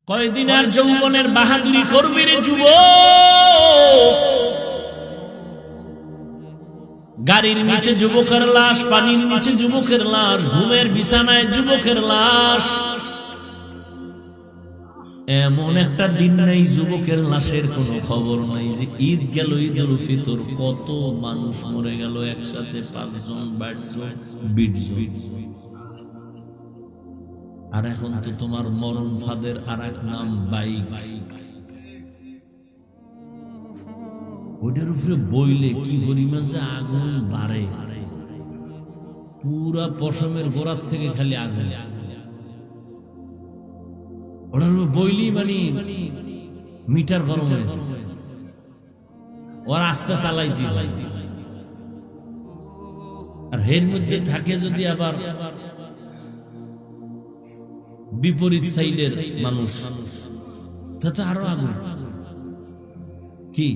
কয়দিন আর যৌবনের বাহাদুরি করবি রে যুবক? গাড়ির নিচে যুবকের লাশ, পানির নিচে যুবকের লাশ, ঘুমের বিছানায় যুবকের লাশ। এমন একটা দিন নাই যুবকের লাশের কোনো খবর নাই। যে ঈদ গেল, ঈদুল ফিতর, কত মানুষ মরে গেল একসাথে, 5 জন 12 জন 20 জন। আর এখন তো তোমার মরণ ফাঁদের আর এক নাম বাইক। ওইটার উপরে বইলে কি পরিমাণ যে আগুন বাড়ে, পুরা পশমের গোড়ার থেকে খালি আগুন। ওটার উপরে বইলি মানে মিটার গরম হয়েছে। ওর আস্তে চালাইছি ভাই। আর এর মধ্যে থাকে যদি আবার বিপরীত সাইডের মানুষ, তাতে আরো আগুন। কি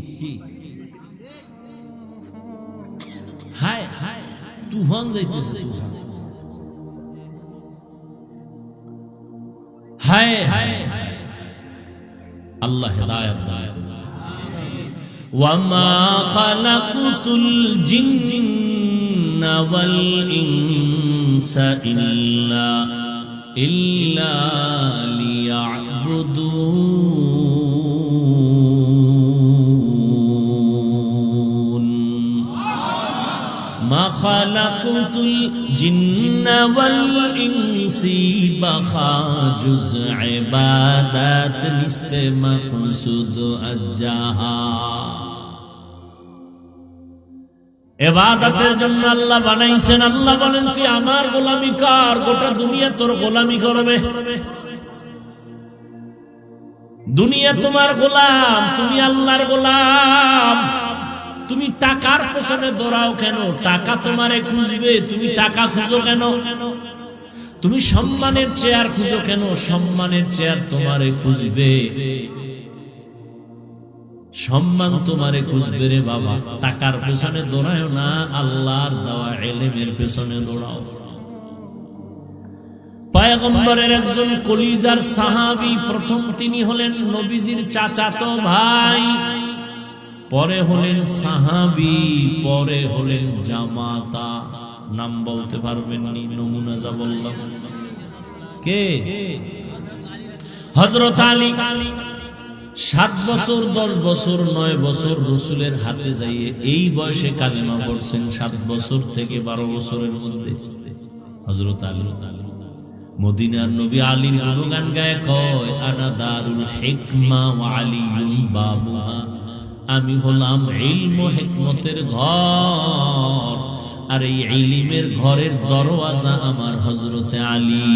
হায় হায় তুফান যাইতেছে, হায় হায়। আল্লাহ হেদায়েত দান। ওয়ামা খালাকুতুল জিন্না ওয়াল ইনসা ইল্লা লিয়াবুদুন। মা খালাকুতুল জিন্না ওয়াল ইনসি বাখাজুজ ইবাদাত নিস্তে মাকসুদ আজ্জাহা। ইবাদতের জন্য আল্লাহ বানাইছেন। আল্লাহ বলেন তুই আমার গোলামি কর, গোটা দুনিয়া তোর গোলামি করবে। দুনিয়া তোমার গোলাম, তুমি আল্লাহর গোলাম। তুমি টাকার পেছনে দৌড়াও কেন? টাকা তোমারে খুঁজবে, তুমি টাকা খুঁজো কেন? তুমি সম্মানের চেয়ার খুঁজো কেন? সম্মানের চেয়ার তোমারে খুঁজবে। সম্মান তোমারে খুঁজবে রে বাবা। টাকার পেছনে দৌড়াও না, আল্লাহর দেওয়া ইলমের পেছনে দৌড়াও। পয়গম্বরের একজন কলিজার সাহাবী, প্রথম তিনি হলেন নবীজির চাচাতো ভাই, পরে হলেন সাহাবী, পরে হলেন জামাতা। নাম বলতে পারবেন নি? নমুনা যা বললাম। কে? হযরত আলী। 7 বছর 10 বছর 9 বছর রাসূলের হাতে যাইয়ে এই বয়সে কালেমা পড়ছেন। 7 বছর থেকে 12 বছরের মধ্যে হযরত আলী। মদিনার নবী আলীর গুণগান গায়, কয় আনা দারুল হিকমা ওয়া আলিয়ুন বাবুহা। আমি হলাম ইলম ও হিকমতের ঘর, আর এই ইলমের ঘরের দরওয়াজা আমার হযরত আলী।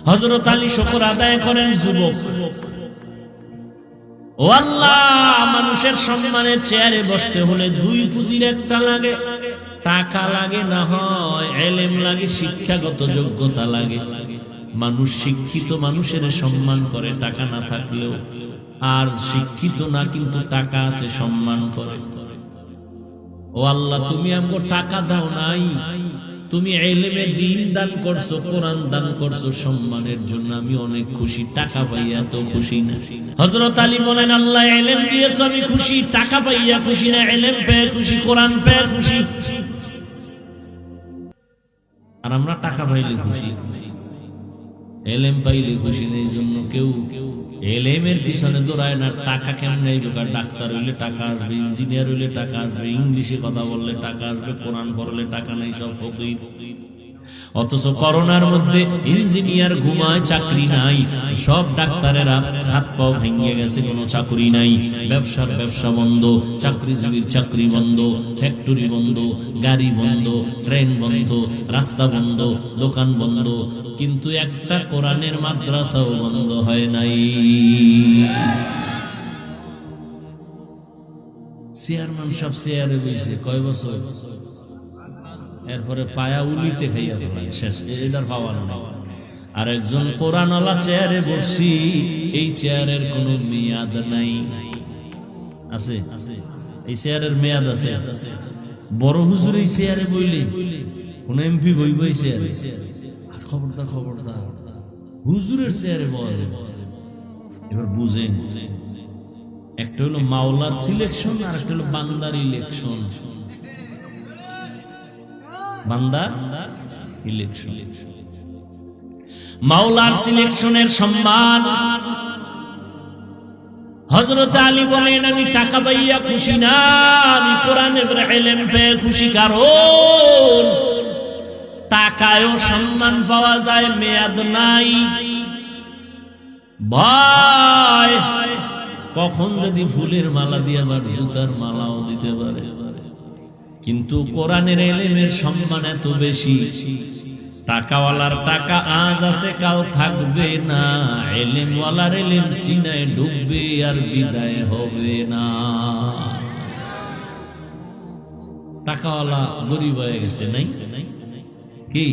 হযরত আলী শুকর আদায় করেন। যুবক, ও আল্লাহ, মানুষের সম্মানের চেয়ারে বসতে হলে 2 পুঁজির একটা লাগে। টাকা লাগে না হয় ইলম লাগে, শিক্ষাগত যোগ্যতা লাগে। মানুষ শিক্ষিত মানুষের সম্মান করে টাকা না থাকলেও, আর শিক্ষিত না কিন্তু টাকা আছে সম্মান করে। ও আল্লাহ, তুমি আমাকে টাকা দাও নাই, তুমি ইলমে দ্বীন দান করছো, কোরআন দান করছো, সম্মানের জন্য আমি অনেক খুশি। টাকা পাইয়া তো খুশি না। হযরত আলী বলেন, আল্লাহ ইলম দিয়েছো আমি খুশি, টাকা পাইয়া খুশি না, ইলম পেয়ে খুশি, কোরআন পেয়ে খুশি। আর আমরা টাকা পাইলে খুশি, ইলম পাইলে খুশি না। এই জন্য কেউ ইলমের পিছনে দৌড়ায় না। টাকা কেমনে আইবে? ডাক্তার হইলে টাকা আসবে, ইঞ্জিনিয়ার হইলে টাকা আসবে, ইংলিশে কথা বললে টাকা আসবে, কোরআন পড়লে টাকা নাই, সব ফকির। অথচ করোনার মধ্যে ইঞ্জিনিয়ার ঘুমায়, চাকরি নাই। সব ডাক্তারেরা হাত পাও ভেঙে গেছে, কোনো চাকরি নাই। ব্যবসার ব্যবসা বন্ধ, চাকরিজীবীর চাকরি বন্ধ, ফ্যাক্টরি বন্ধ, গাড়ি বন্ধ, ট্রেন বন্ধ, রাস্তা বন্ধ, দোকান বন্ধ। কিন্তু একটা কোরআনের মাদ্রাসাও বন্ধ হয় নাই। চেয়ারম্যান সব চেয়ারে বসে কয় বছর, এরপরে পায়া উলিতে খাইয়া শেষ, এটার পাওয়ার নাই। আর একজন কোরআনওয়ালা চেয়ারে বসি, এই চেয়ারের কোনো মেয়াদ নাই। আছে? এই চেয়ারের মেয়াদ আছে। বড় হুজুর এই চেয়ারে বইলে কোন এমপি বইব এই চেয়ারে? খবরদার খবরদার, হুজুরের চেয়ারে বসে। এবার বুঝেন, একটা হলো মাওলার সিলেকশন আর একটা হলো বান্দার ইলেকশন। বান্দার ইলেকশন, মাওলার সিলেকশনের সম্মান। হযরত আলী বলেন, আমি টাকা পাইয়া খুশি না, আমি কোরআনের ইলম পেয়ে খুশি। কারণ টাকায়ও সম্মান পাওয়া যায়, মেয়াদ নাই। ভাই কখন যদি ফুলের মালা দিয়ে আবার জুতার মালাও দিতে পারে, কিন্তু কোরআনের ইলমের সম্মান এত বেশি। টাকাওয়ালার টাকা আজ আছে, কাল থাকবে না। ইলমওয়ালার ইলম সিনায় ডুববে আর বিদায় হবে না। টাকাওয়ালা গরিব হয়ে গেছে, নাই কি